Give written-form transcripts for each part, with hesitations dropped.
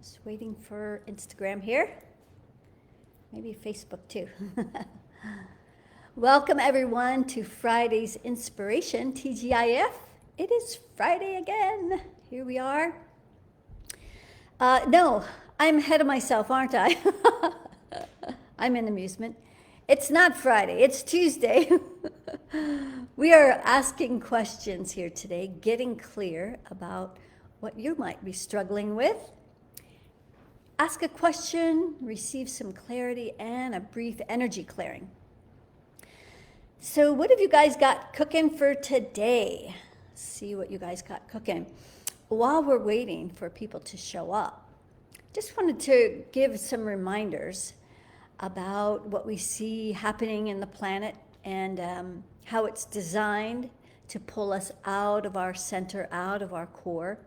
Just waiting for Instagram here. Maybe Facebook too. Welcome everyone to Friday's Inspiration, TGIF. It is Friday again. Here we are. No, I'm ahead of myself, aren't I? I'm in amusement. It's not Friday, it's Tuesday. We are asking questions here today, getting clear about what you might be struggling with. Ask a question, receive some clarity, and a brief energy clearing. So what have you guys got cooking for today? See what you guys got cooking. While we're waiting for people to show up, just wanted to give some reminders about what we see happening in the planet and how it's designed to pull us out of our center, out of our core.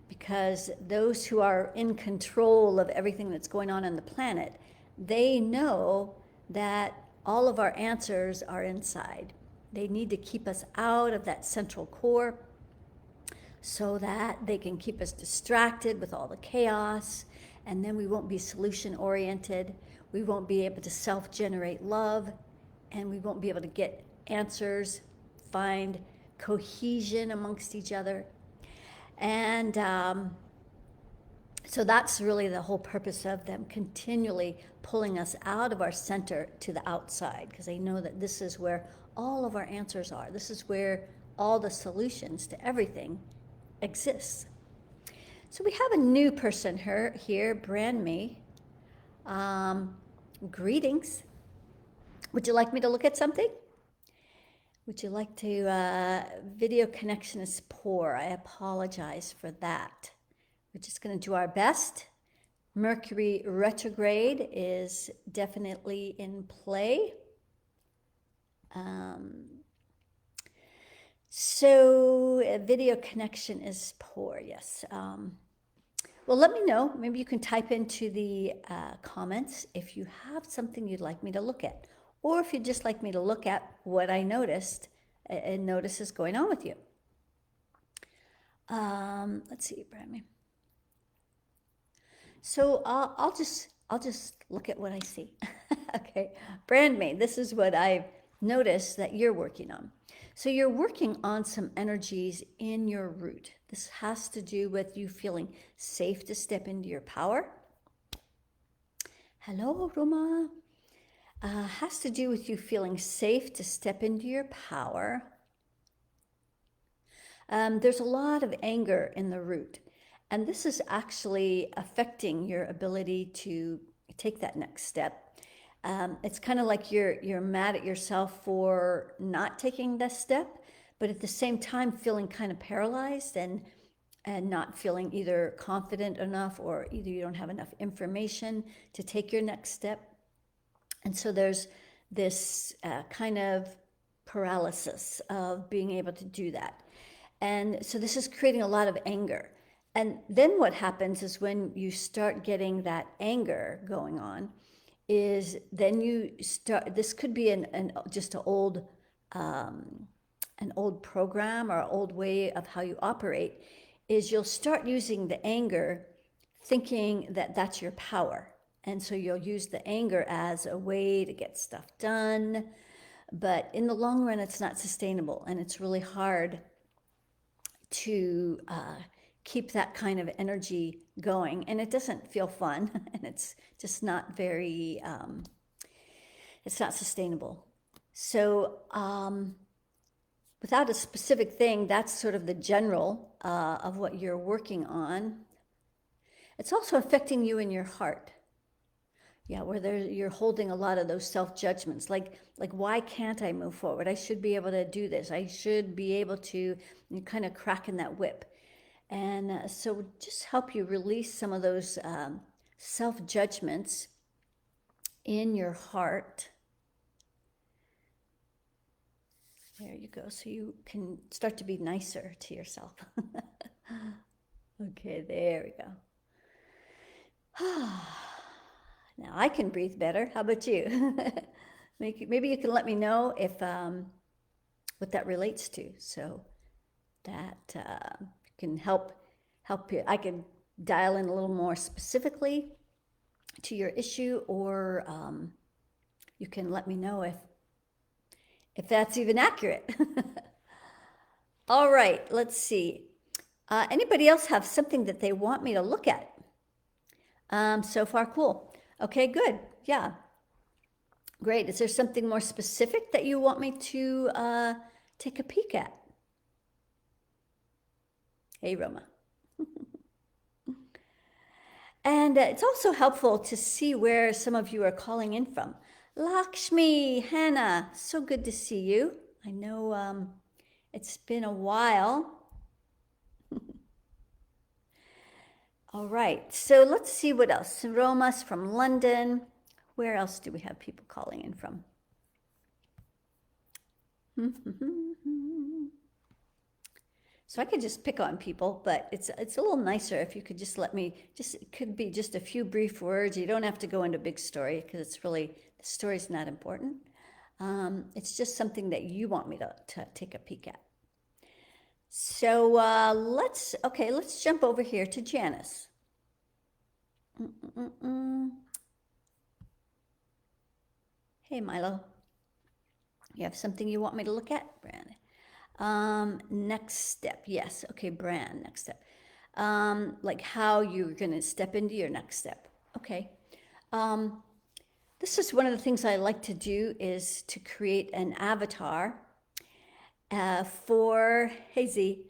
Because those who are in control of everything that's going on the planet, they know that all of our answers are inside. They need to keep us out of that central core so that they can keep us distracted with all the chaos, and then we won't be solution-oriented. We won't be able to self-generate love, and we won't be able to get answers, find cohesion amongst each other. And so that's really the whole purpose of them continually pulling us out of our center to the outside, because they know that this is where all of our answers are. This is where all the solutions to everything exists. So we have a new person here, brand me. Greetings. Would you like me to look at something? Would you like to, video connection is poor. I apologize for that. We're just going to do our best. Mercury retrograde is definitely in play. So video connection is poor, yes. Well, let me know. Maybe you can type into the comments if you have something you'd like me to look at. Or if you'd just like me to look at what I noticed and notice is going on with you. Let's see, Bradley. So I'll just look at what I see. Okay, brand me. This is what I've noticed that you're working on. So you're working on some energies in your root. This has to do with you feeling safe to step into your power. Hello, Roma. Has to do with you feeling safe to step into your power. There's a lot of anger in the root, and this is actually affecting your ability to take that next step. It's kind of like you're mad at yourself for not taking this step, but at the same time feeling kind of paralyzed and not feeling either confident enough, or either you don't have enough information to take your next step. And so there's this kind of paralysis of being able to do that. And so this is creating a lot of anger. And then what happens is when you start getting that anger going on, is then you start, this could be just an old program or old way of how you operate, is you'll start using the anger thinking that that's your power. And so you'll use the anger as a way to get stuff done. But in the long run, it's not sustainable. And it's really hard to keep that kind of energy going. And it doesn't feel fun. And it's just not very, it's not sustainable. So without a specific thing, that's sort of the general of what you're working on. It's also affecting you in your heart. Yeah, where you're holding a lot of those self-judgments, like why can't I move forward? I should be able to do this. I should be able to, you kind of cracking that whip. And so just help you release some of those self-judgments in your heart. There you go. So you can start to be nicer to yourself. Okay, there we go. Now I can breathe better. How about you? Maybe you can let me know if what that relates to, so that can help you. I can dial in a little more specifically to your issue, or you can let me know if that's even accurate. All right, let's see. Anybody else have something that they want me to look at? So far, cool. Okay, good. Yeah. Great. Is there something more specific that you want me to take a peek at? Hey, Roma. And it's also helpful to see where some of you are calling in from. Lakshmi, Hannah, so good to see you. I know it's been a while. All right, so let's see what else. Roma's from London. Where else do we have people calling in from? So I could just pick on people, but it's a little nicer if you could just let me, it could be just a few brief words. You don't have to go into a big story because it's really, the story's not important. It's just something that you want me to take a peek at. So let's jump over here to Janice. Hey, Milo. You have something you want me to look at, Brand? Next step, yes. Okay, Brand, next step. Like how you're gonna step into your next step. Okay. This is one of the things I like to do is to create an avatar for Hazy.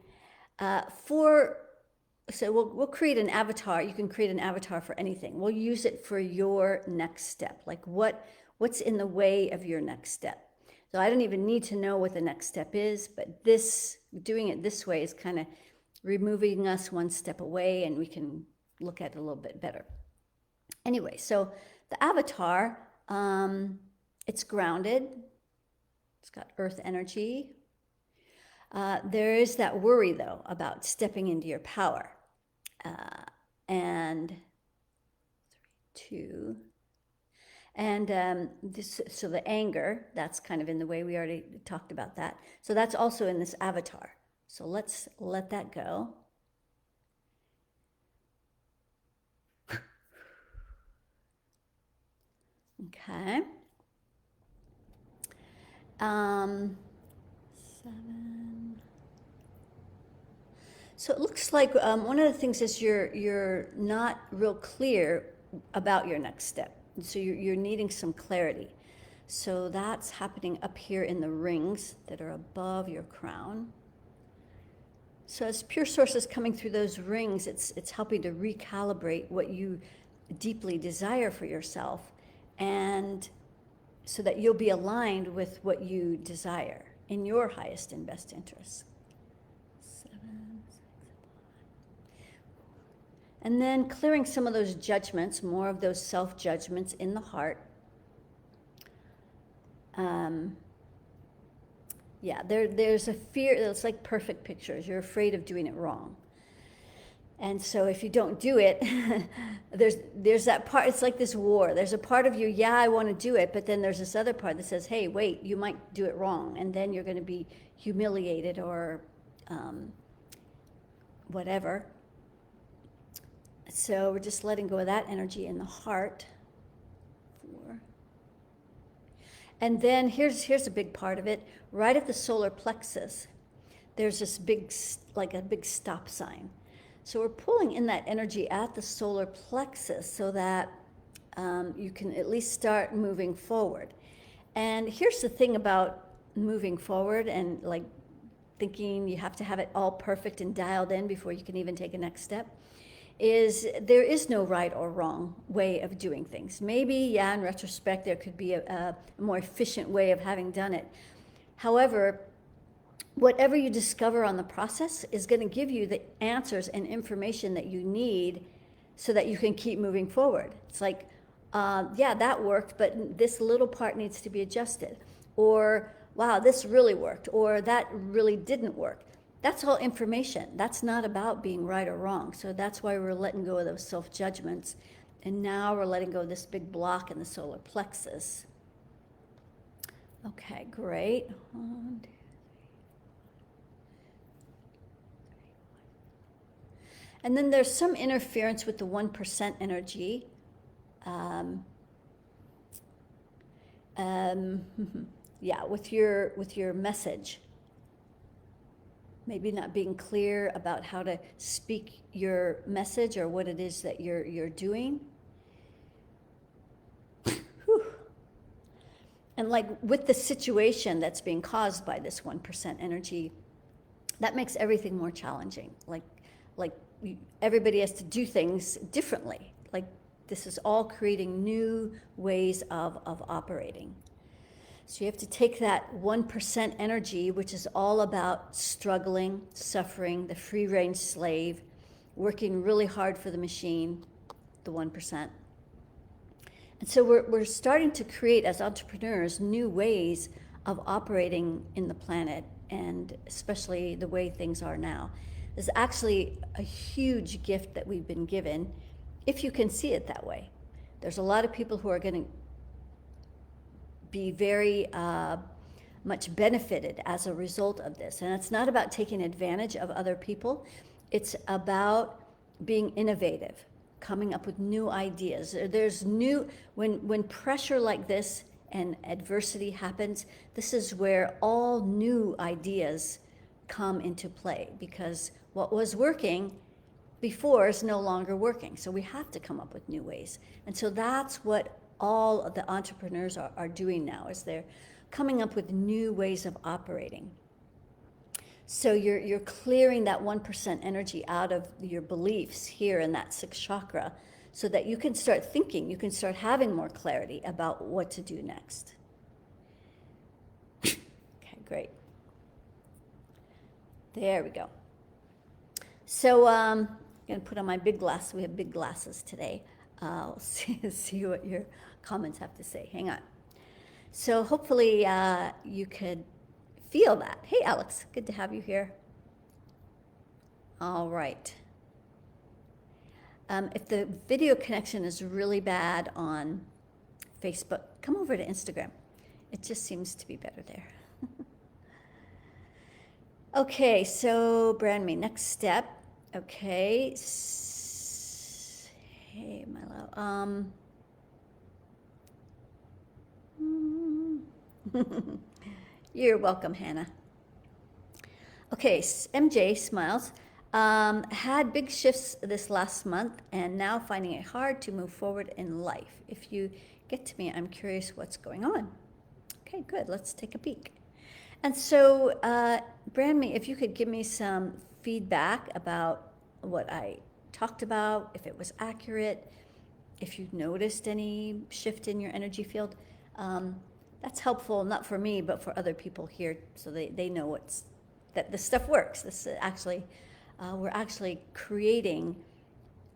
So we'll create an avatar. You can create an avatar for anything. We'll use it for your next step. Like what's in the way of your next step. So I don't even need to know what the next step is, but doing it this way is kind of removing us one step away, and we can look at it a little bit better. Anyway, so the avatar, it's grounded. It's got earth energy. There is that worry, though, about stepping into your power. And 3, 2. And so the anger, that's kind of in the way. We already talked about that. So that's also in this avatar. So let's let that go. Okay. 7. So it looks like one of the things is you're not real clear about your next step. So you're needing some clarity. So that's happening up here in the rings that are above your crown. So as pure source is coming through those rings, it's helping to recalibrate what you deeply desire for yourself, and so that you'll be aligned with what you desire in your highest and best interests. 7, 6, 5. And then clearing some of those judgments, more of those self-judgments in the heart. Yeah, there's a fear. It's like perfect pictures. You're afraid of doing it wrong. And so if you don't do it, there's that part. It's like this war. There's a part of you, yeah, I want to do it, but then there's this other part that says, hey, wait, you might do it wrong, and then you're going to be humiliated or whatever. So we're just letting go of that energy in the heart. 4. And then here's a big part of it. Right at the solar plexus, there's this big, like a big stop sign. So we're pulling in that energy at the solar plexus so that you can at least start moving forward. And here's the thing about moving forward and like thinking you have to have it all perfect and dialed in before you can even take a next step, is there is no right or wrong way of doing things. Maybe, yeah, in retrospect, there could be a more efficient way of having done it. However, whatever you discover on the process is going to give you the answers and information that you need so that you can keep moving forward. It's like, yeah, that worked, but this little part needs to be adjusted. Or, wow, this really worked, or that really didn't work. That's all information. That's not about being right or wrong. So that's why we're letting go of those self-judgments. And now we're letting go of this big block in the solar plexus. Okay, great. 1, 2, 3, 4. And then there's some interference with the 1% energy. Yeah, with your message. Maybe not being clear about how to speak your message or what it is that you're doing. And like with the situation that's being caused by this 1% energy, that makes everything more challenging. Like everybody has to do things differently. Like this is all creating new ways of operating. So you have to take that 1% energy, which is all about struggling, suffering, the free range slave, working really hard for the machine, the 1%. And so we're starting to create, as entrepreneurs, new ways of operating in the planet, and especially the way things are now. There's actually a huge gift that we've been given, if you can see it that way. There's a lot of people who are going to be very much benefited as a result of this. And it's not about taking advantage of other people. It's about being innovative, coming up with new ideas. There's new, when pressure like this and adversity happens, this is where all new ideas come into play, because what was working before is no longer working. So we have to come up with new ways. And so that's what all of the entrepreneurs are doing now, is they're coming up with new ways of operating. So you're clearing that 1% energy out of your beliefs here in that sixth chakra, so that you can start thinking, you can start having more clarity about what to do next. Okay, great. There we go. So I'm going to put on my big glasses. We have big glasses today. I'll see what your comments have to say. Hang on. So hopefully you could feel that. Hey, Alex, good to have you here. All right. If the video connection is really bad on Facebook, come over to Instagram. It just seems to be better there. Okay, so brand me, next step. Okay. Hey, my love. You're welcome, Hannah. Okay, MJ smiles. Had big shifts this last month and now finding it hard to move forward in life. If you get to me, I'm curious what's going on. Okay, good. Let's take a peek. And so, Brandme, if you could give me some feedback about what I talked about, if it was accurate, if you noticed any shift in your energy field, that's helpful, not for me, but for other people here, so they know that this stuff works. This actually, we're actually creating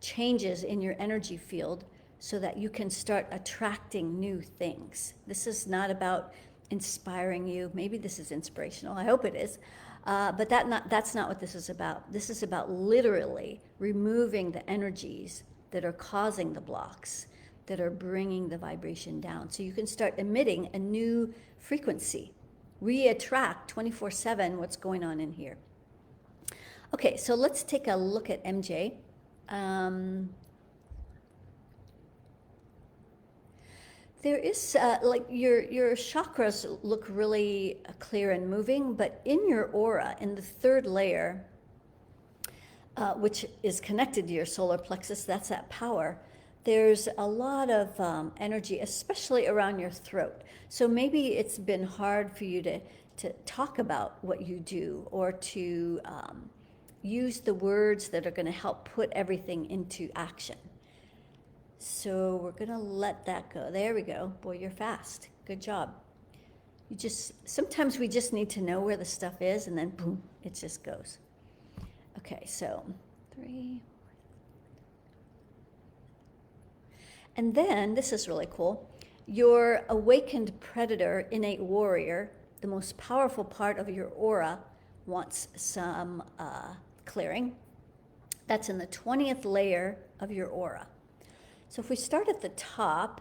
changes in your energy field so that you can start attracting new things. This is not about inspiring you. Maybe this is inspirational. I hope it is. But that's not what this is about. This is about literally removing the energies that are causing the blocks, that are bringing the vibration down. So you can start emitting a new frequency. We attract 24/7 what's going on in here. Okay, so let's take a look at MJ. There is, like your chakras look really clear and moving, but in your aura, in the third layer, which is connected to your solar plexus, that's that power, there's a lot of energy, especially around your throat. So maybe it's been hard for you to talk about what you do, or to use the words that are going to help put everything into action. So we're going to let that go. There we go. Boy, you're fast. Good job. Sometimes we just need to know where the stuff is, and then boom, it just goes. Okay, so 3. And then, this is really cool, your awakened predator, innate warrior, the most powerful part of your aura, wants some clearing. That's in the 20th layer of your aura. So if we start at the top,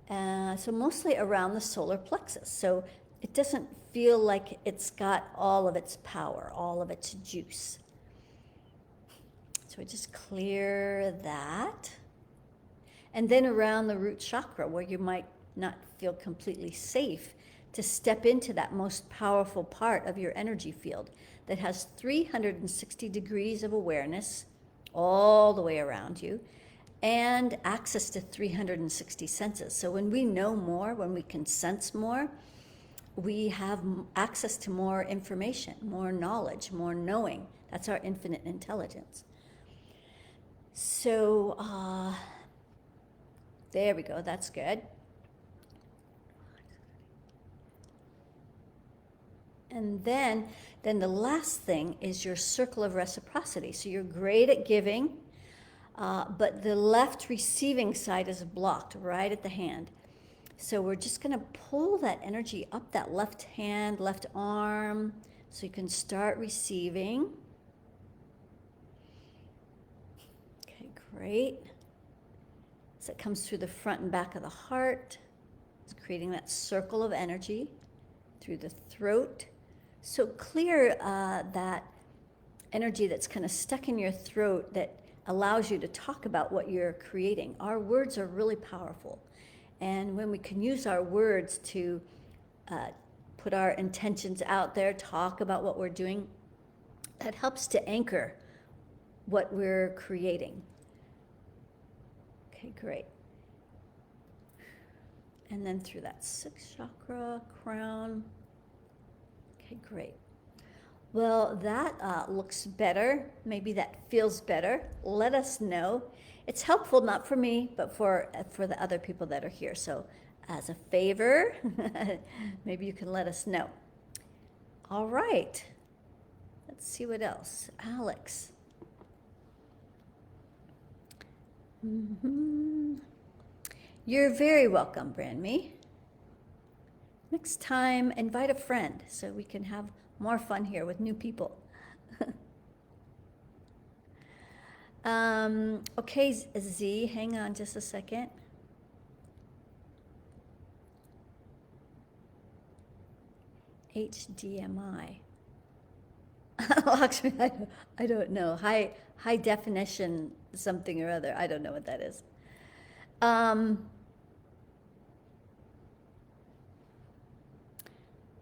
so mostly around the solar plexus. So it doesn't feel like it's got all of its power, all of its juice. So we just clear that. And then around the root chakra, where you might not feel completely safe to step into that most powerful part of your energy field that has 360 degrees of awareness all the way around you and access to 360 senses. So when we know more, when we can sense more, we have access to more information, more knowledge, more knowing. That's our infinite intelligence. So there we go, that's good. And then the last thing is your circle of reciprocity. So you're great at giving, but the left receiving side is blocked right at the hand. So we're just going to pull that energy up that left hand, left arm, so you can start receiving. Okay, great. So it comes through the front and back of the heart. It's creating that circle of energy through the throat. So clear that energy that's kind of stuck in your throat that allows you to talk about what you're creating. Our words are really powerful. And when we can use our words to put our intentions out there, talk about what we're doing, that helps to anchor what we're creating. Okay, great. And then through that sixth chakra, crown. Okay, great. Well, that looks better. Maybe that feels better. Let us know. It's helpful, not for me, but for the other people that are here. So as a favor, maybe you can let us know. All right. Let's see what else. Alex. You're very welcome, Brandme. Next time, invite a friend so we can have more fun here with new people. Okay, Z, hang on just a second. HDMI. Actually, I don't know. High definition something or other. I don't know what that is.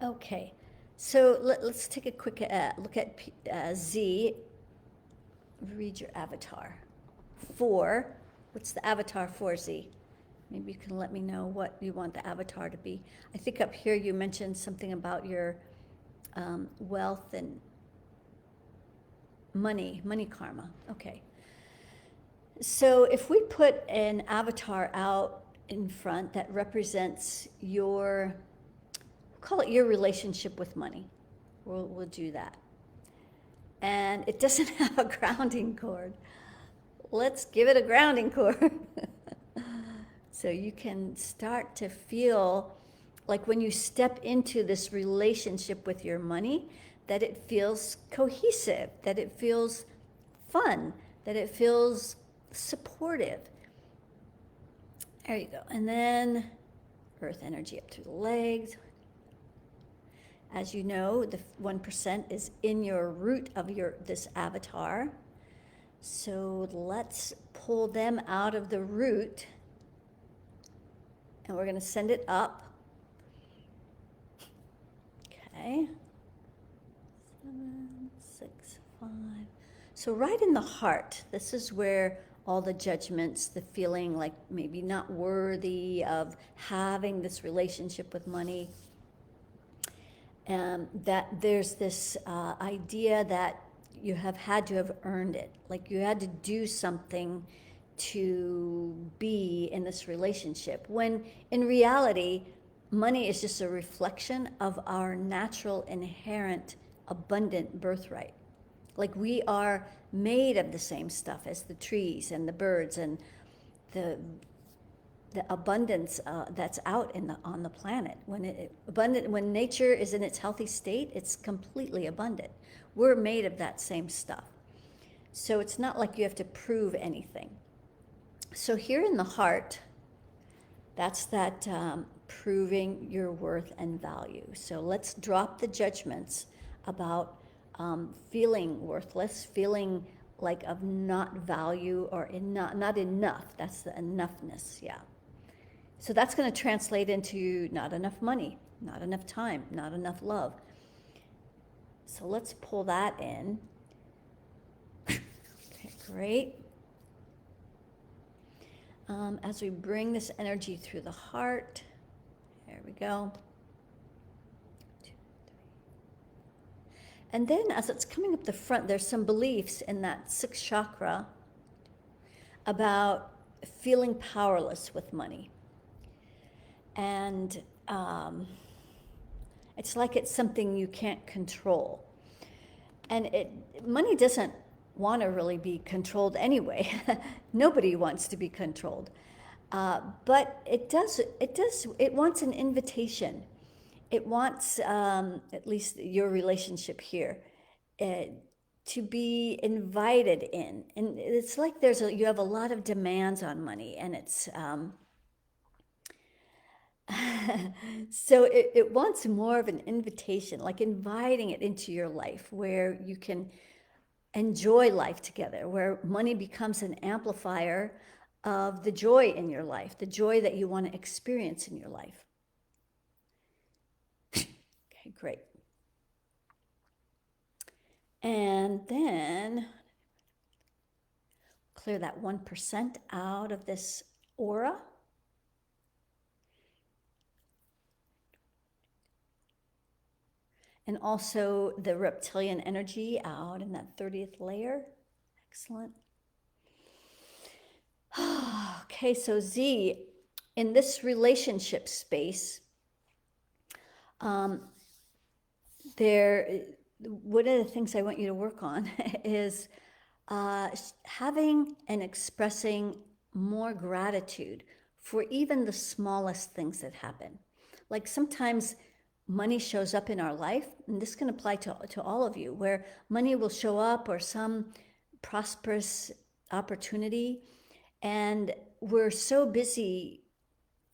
Okay, so let's take a quick look at Z. Read your avatar. 4. What's the avatar for, Z? Maybe you can let me know what you want the avatar to be. I think up here you mentioned something about your wealth and money karma. Okay. So if we put an avatar out in front that represents your, we'll call it your relationship with money. We'll do that. And it doesn't have a grounding cord. Let's give it a grounding cord. So you can start to feel like when you step into this relationship with your money, that it feels cohesive, that it feels fun, that it feels supportive. There you go. And then earth energy up through the legs. As you know, the 1% is in your root of this avatar. So let's pull them out of the root. And we're going to send it up. Okay. 7, 6, 5. So right in the heart, this is where all the judgments, the feeling like maybe not worthy of having this relationship with money, that there's this idea that you have had to have earned it, like you had to do something to be in this relationship, when in reality, money is just a reflection of our natural, inherent, abundant birthright. Like we are made of the same stuff as the trees and the birds and the abundance that's out on the planet. When nature is in its healthy state, it's completely abundant. We're made of that same stuff. So it's not like you have to prove anything. So here in the heart, that's that proving your worth and value. So let's drop the judgments about feeling worthless, feeling like of not value or not enough. That's the enoughness, yeah. So that's going to translate into not enough money, not enough time, not enough love. So let's pull that in. Okay, great. As we bring this energy through the heart, there we go. And then as it's coming up the front, there's some beliefs in that sixth chakra about feeling powerless with money. And it's like it's something you can't control. And money doesn't want to really be controlled anyway. Nobody wants to be controlled. But it wants an invitation. It wants, at least your relationship here, to be invited in. And it's like you have a lot of demands on money, and it's, so it wants more of an invitation, like inviting it into your life where you can enjoy life together, where money becomes an amplifier of the joy in your life, the joy that you want to experience in your life. Okay, great. And then clear that 1% out of this aura. And also the reptilian energy out in that 30th layer. Excellent. Okay, so Z, in this relationship space, one of the things I want you to work on is having and expressing more gratitude for even the smallest things that happen. Like sometimes money shows up in our life, and this can apply to all of you, where money will show up or some prosperous opportunity, and we're so busy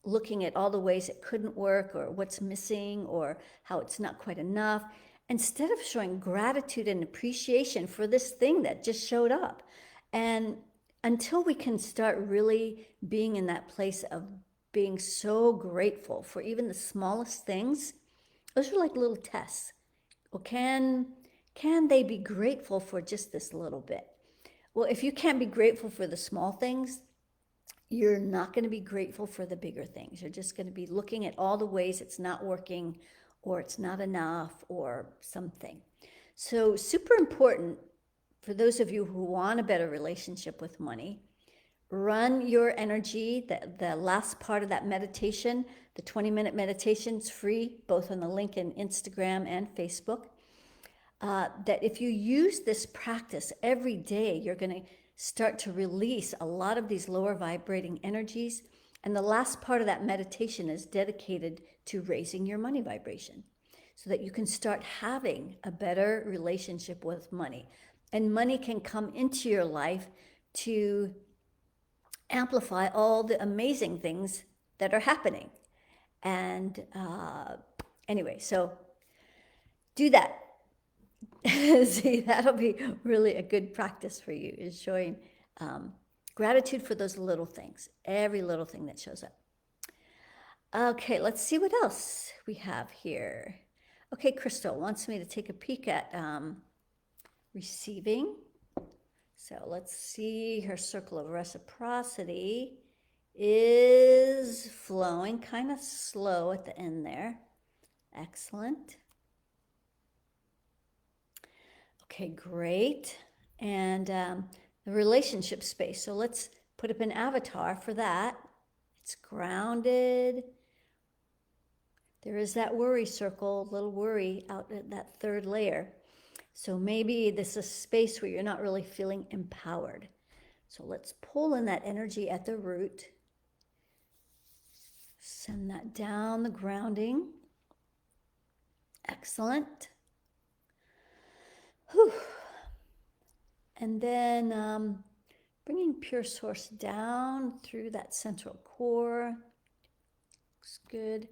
looking at all the ways it couldn't work or what's missing or how it's not quite enough, instead of showing gratitude and appreciation for this thing that just showed up. And until we can start really being in that place of being so grateful for even the smallest things, those are like little tests. Well, can they be grateful for just this little bit? Well, if you can't be grateful for the small things, you're not going to be grateful for the bigger things. You're just going to be looking at all the ways it's not working or it's not enough or something. So super important for those of you who want a better relationship with money. Run your energy, the last part of that meditation, the 20-minute meditation is free, both on the link in Instagram and Facebook. That if you use this practice every day, you're going to start to release a lot of these lower vibrating energies. And the last part of that meditation is dedicated to raising your money vibration so that you can start having a better relationship with money. And money can come into your life to amplify all the amazing things that are happening. And anyway, so do that. See, that'll be really a good practice for you, is showing gratitude for those little things, every little thing that shows up. Okay, let's see what else we have here. Okay, Crystal wants me to take a peek at receiving. So let's see, her circle of reciprocity is flowing, kind of slow at the end there. Excellent. Okay, great. And the relationship space. So let's put up an avatar for that. It's grounded. There is that worry circle, little worry out at that third layer. So maybe this is a space where you're not really feeling empowered. So let's pull in that energy at the root. Send that down the grounding. Excellent. Whew. And then bringing pure source down through that central core. Looks good.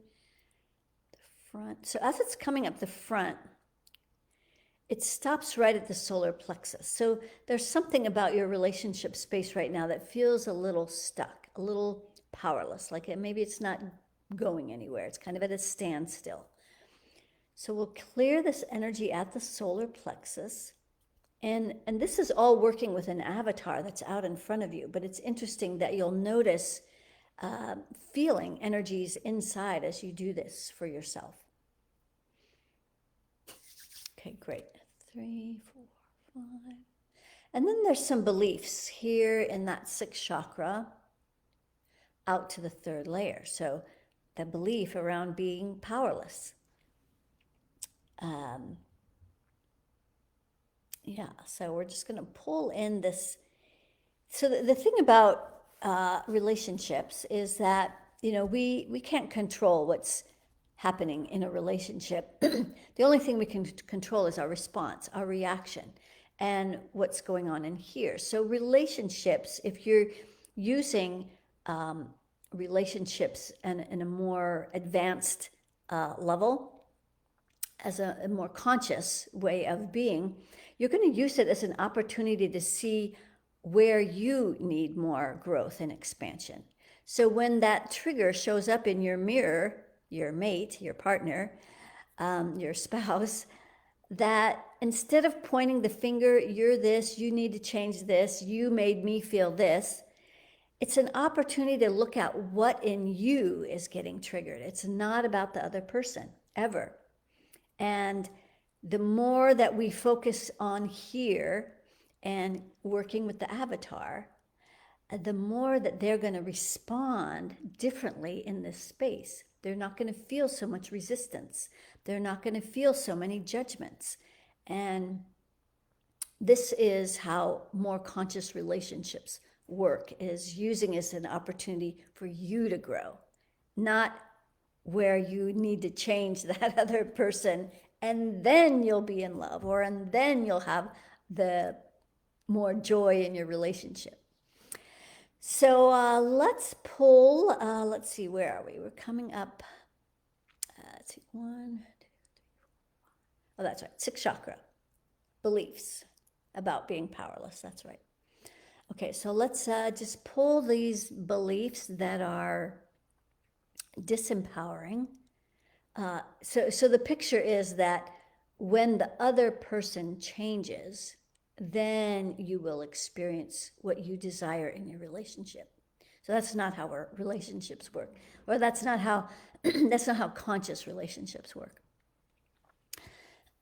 The front. So as it's coming up the front, it stops right at the solar plexus. So there's something about your relationship space right now that feels a little stuck, a little powerless, like maybe it's not going anywhere. It's kind of at a standstill. So we'll clear this energy at the solar plexus. And this is all working with an avatar that's out in front of you, but it's interesting that you'll notice feeling energies inside as you do this for yourself. Okay, great. 3, 4, 5. And then there's some beliefs here in that sixth chakra out to the third layer. So the belief around being powerless. Yeah, so we're just going to pull in this. So the thing about relationships is that, we can't control what's happening in a relationship. The only thing we can control is our response, our reaction, and what's going on in here. So relationships, if you're using relationships in a more advanced level, as a more conscious way of being, you're going to use it as an opportunity to see where you need more growth and expansion. So when that trigger shows up in your mirror, your mate, your partner, your spouse, that instead of pointing the finger, you're this, you need to change this, you made me feel this, it's an opportunity to look at what in you is getting triggered. It's not about the other person, ever. And the more that we focus on here and working with the avatar, the more that they're going to respond differently in this space. They're not going to feel so much resistance. They're not going to feel so many judgments. And this is how more conscious relationships work, is using it as an opportunity for you to grow, not where you need to change that other person and then you'll be in love, and then you'll have the more joy in your relationship. So let's pull, let's see, where are we? We're coming up, let's see, 1, 2, 3, 4. Oh, that's right, sixth chakra, beliefs about being powerless, that's right. Okay, so let's just pull these beliefs that are disempowering. So the picture is that when the other person changes, then you will experience what you desire in your relationship. So that's not how our relationships work, or that's not how that's not how conscious relationships work.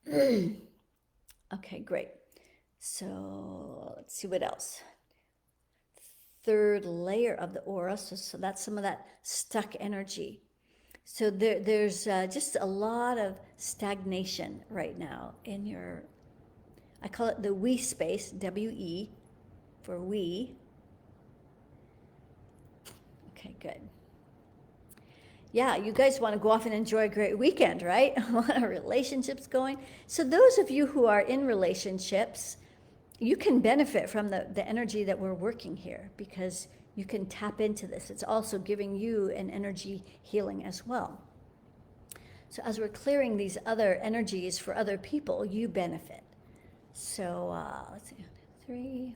Okay, great. So let's see what else. Third layer of the aura. So that's some of that stuck energy. So there's just a lot of stagnation right now in your, I call it the we space, W-E, for we. Okay, good. Yeah, you guys want to go off and enjoy a great weekend, right? A lot of relationships going. So those of you who are in relationships, you can benefit from the energy that we're working here, because you can tap into this. It's also giving you an energy healing as well. So as we're clearing these other energies for other people, you benefit. So let's see, 3.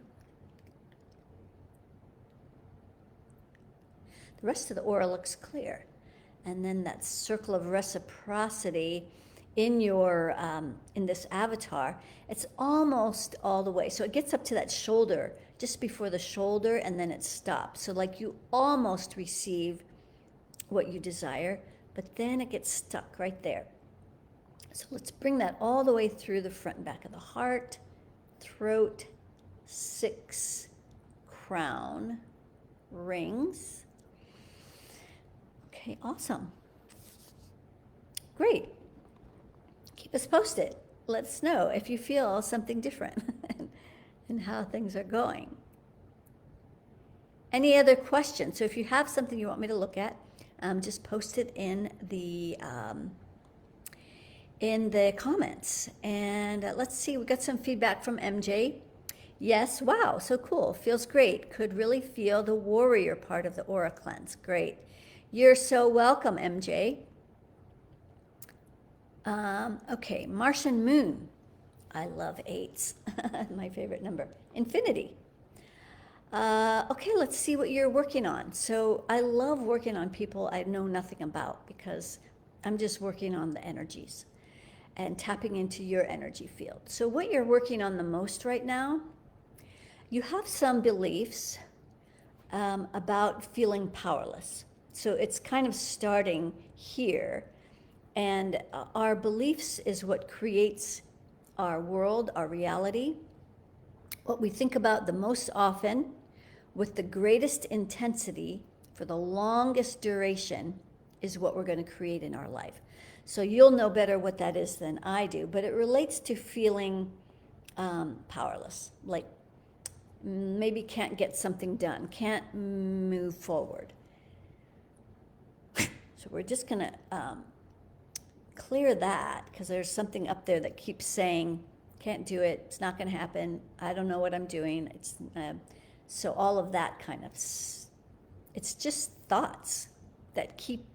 The rest of the aura looks clear. And then that circle of reciprocity in your in this avatar, it's almost all the way. So it gets up to that shoulder, just before the shoulder, and then it stops. So like you almost receive what you desire, but then it gets stuck right there. So let's bring that all the way through the front and back of the heart, throat, 6 crown rings. Okay, awesome. Great. Keep us posted. Let us know if you feel something different and how things are going. Any other questions? So if you have something you want me to look at, just post it in the comments. And let's see, we got some feedback from MJ. Yes, wow, so cool. Feels great. Could really feel the warrior part of the aura cleanse. Great. You're so welcome, MJ. Okay, Martian Moon. I love eights. My favorite number. Infinity. Okay, let's see what you're working on. So I love working on people I know nothing about because I'm just working on the energies and tapping into your energy field. So what you're working on the most right now, you have some beliefs about feeling powerless. So it's kind of starting here. And our beliefs is what creates our world, our reality. What we think about the most often, with the greatest intensity, for the longest duration, is what we're going to create in our life. So you'll know better what that is than I do, but it relates to feeling powerless, like maybe can't get something done, can't move forward. So we're just going to clear that because there's something up there that keeps saying, can't do it, it's not going to happen, I don't know what I'm doing. It's so all of that kind of, it's just thoughts that keep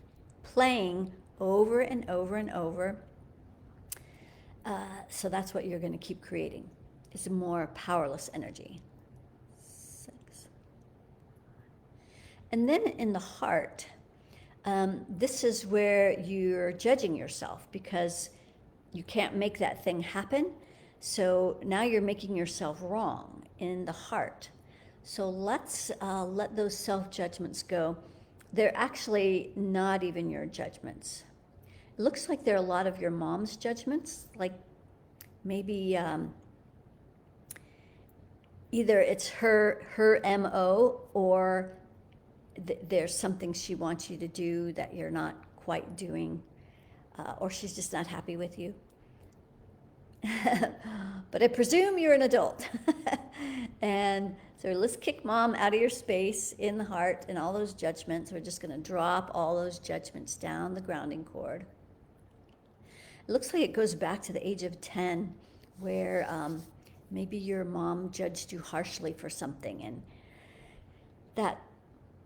playing over and over and over. So that's what you're going to keep creating. It's a more powerless energy. 6. And then in the heart, this is where you're judging yourself because you can't make that thing happen. So now you're making yourself wrong in the heart. So let's let those self-judgments go. They're actually not even your judgments. It looks like they're a lot of your mom's judgments, like maybe either it's her MO or there's something she wants you to do that you're not quite doing, or she's just not happy with you. But I presume you're an adult. And so let's kick mom out of your space in the heart and all those judgments. We're just going to drop all those judgments down the grounding cord. It looks like it goes back to the age of 10 where maybe your mom judged you harshly for something, and that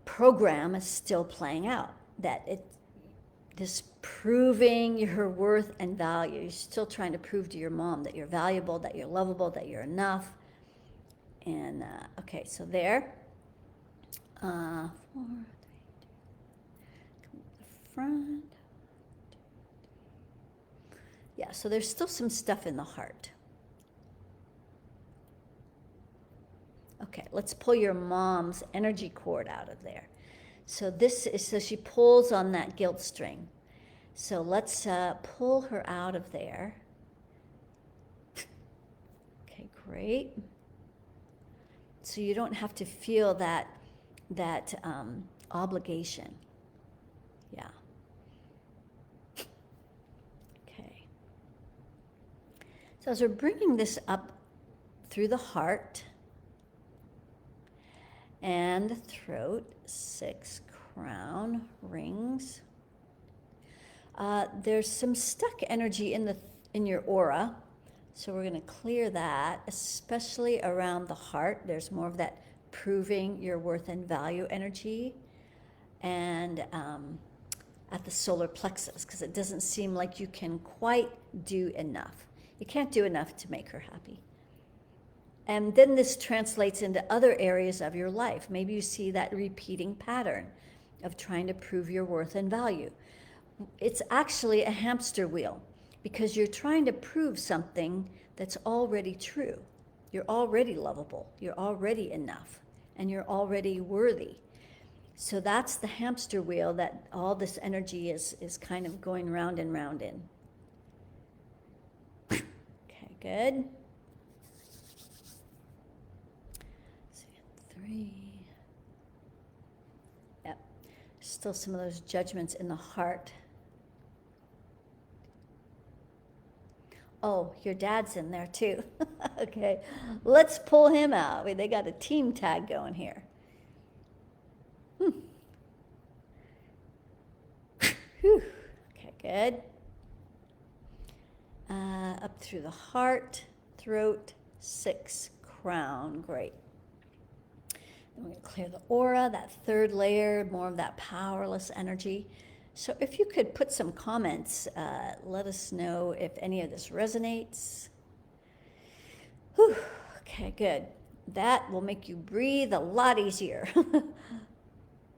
program is still playing out, that this proving your worth and value. You're still trying to prove to your mom that you're valuable, that you're lovable, that you're enough. And okay, so there. 4, 3, 2. Come to the front. Yeah, so there's still some stuff in the heart. Okay, let's pull your mom's energy cord out of there. So so she pulls on that guilt string. So let's pull her out of there. Okay, great. So you don't have to feel that obligation. Yeah. Okay. So as we're bringing this up through the heart and the throat, 6 crown rings. There's some stuck energy in your aura, so we're going to clear that, especially around the heart. There's more of that proving your worth and value energy, and at the solar plexus, because it doesn't seem like you can quite do enough. You can't do enough to make her happy. And then this translates into other areas of your life. Maybe you see that repeating pattern of trying to prove your worth and value. It's actually a hamster wheel because you're trying to prove something that's already true. You're already lovable, you're already enough, and you're already worthy. So that's the hamster wheel that all this energy is kind of going round and round in. Okay, good. 3. Yep. Still some of those judgments in the heart. Oh, your dad's in there too. Okay, let's pull him out. They got a team tag going here. Whew. Okay, good. Up through the heart, throat, 6 crown. Great. Then we're going to clear the aura, that third layer, more of that powerless energy. So if you could put some comments, let us know if any of this resonates. Whew. Okay, good. That will make you breathe a lot easier.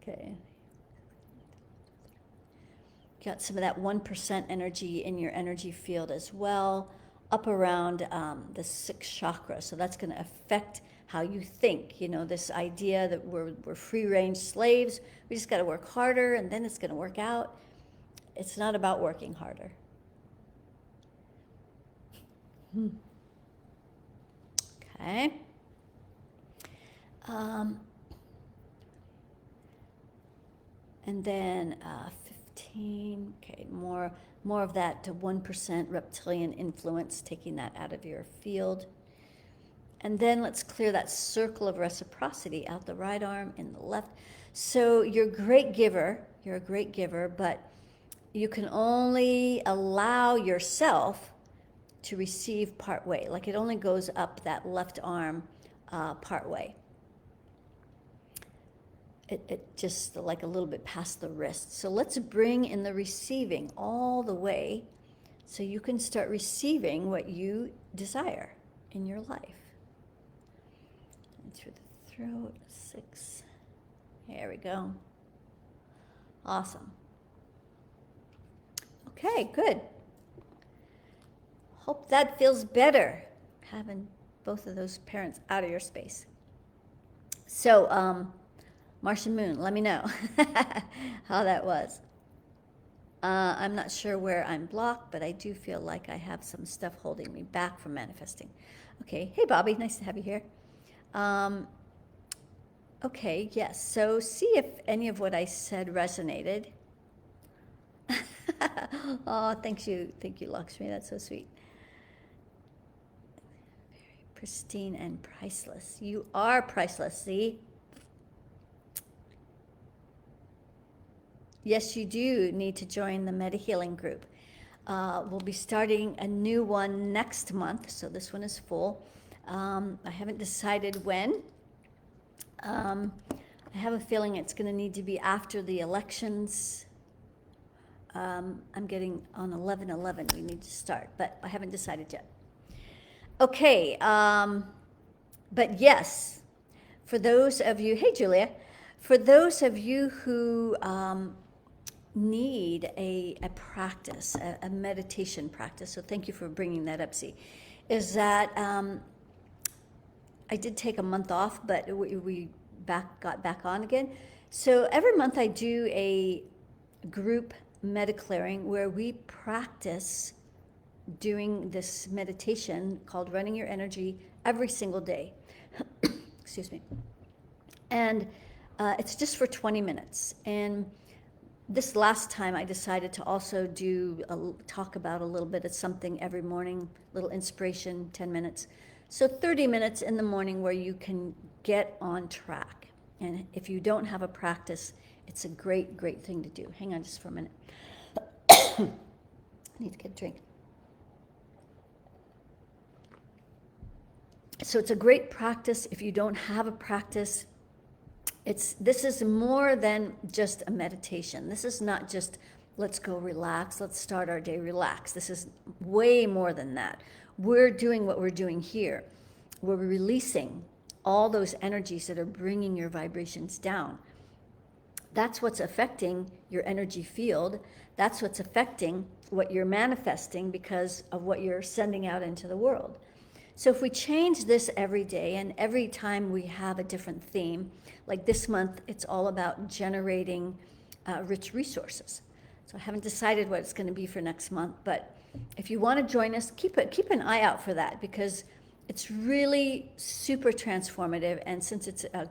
Okay. Got some of that 1% energy in your energy field as well, up around the sixth chakra. So that's going to affect how you think. You know, this idea that we're free range slaves. We just got to work harder and then it's going to work out. It's not about working harder. Okay. And then 15, okay, more of that to 1% reptilian influence, taking that out of your field. And then let's clear that circle of reciprocity out the right arm in the left. So you're a great giver, but you can only allow yourself to receive part way. Like it only goes up that left arm part way. It just like a little bit past the wrist. So let's bring in the receiving all the way so you can start receiving what you desire in your life. And through the throat, 6. There we go. Awesome. Okay, good. Hope that feels better, having both of those parents out of your space. So, Martian Moon, let me know how that was. I'm not sure where I'm blocked, but I do feel like I have some stuff holding me back from manifesting. Okay, hey Bobby, nice to have you here. Okay, yes, so see if any of what I said resonated. Oh, thank you, Lakshmi, that's so sweet. Very pristine and priceless. You are priceless, see? Yes, you do need to join the Meta Healing group. We'll be starting a new one next month, so this one is full. I haven't decided when. I have a feeling it's going to need to be after the elections. I'm getting on 11/11 we need to start, but I haven't decided yet. Okay, but yes, for those of you, hey Julia, for those of you who need a practice, a meditation practice, so thank you for bringing that up, see, is that I did take a month off, but we got back on again. So every month I do a group meta-clearing where we practice doing this meditation called Running Your Energy every single day. Excuse me. And it's just for 20 minutes. And this last time I decided to also talk about a little bit of something every morning, little inspiration, 10 minutes. So 30 minutes in the morning where you can get on track. And if you don't have a practice, it's a great, great thing to do. Hang on just for a minute. I need to get a drink. So it's a great practice. If you don't have a practice, this is more than just a meditation. This is not just, let's go relax, let's start our day relax. This is way more than that. We're doing what we're doing here. We're releasing all those energies that are bringing your vibrations down. That's what's affecting your energy field. That's what's affecting what you're manifesting because of what you're sending out into the world. So if we change this every day, and every time we have a different theme, like this month, it's all about generating rich resources. So I haven't decided what it's going to be for next month, but if you want to join us, keep an eye out for that, because it's really super transformative. And since it's a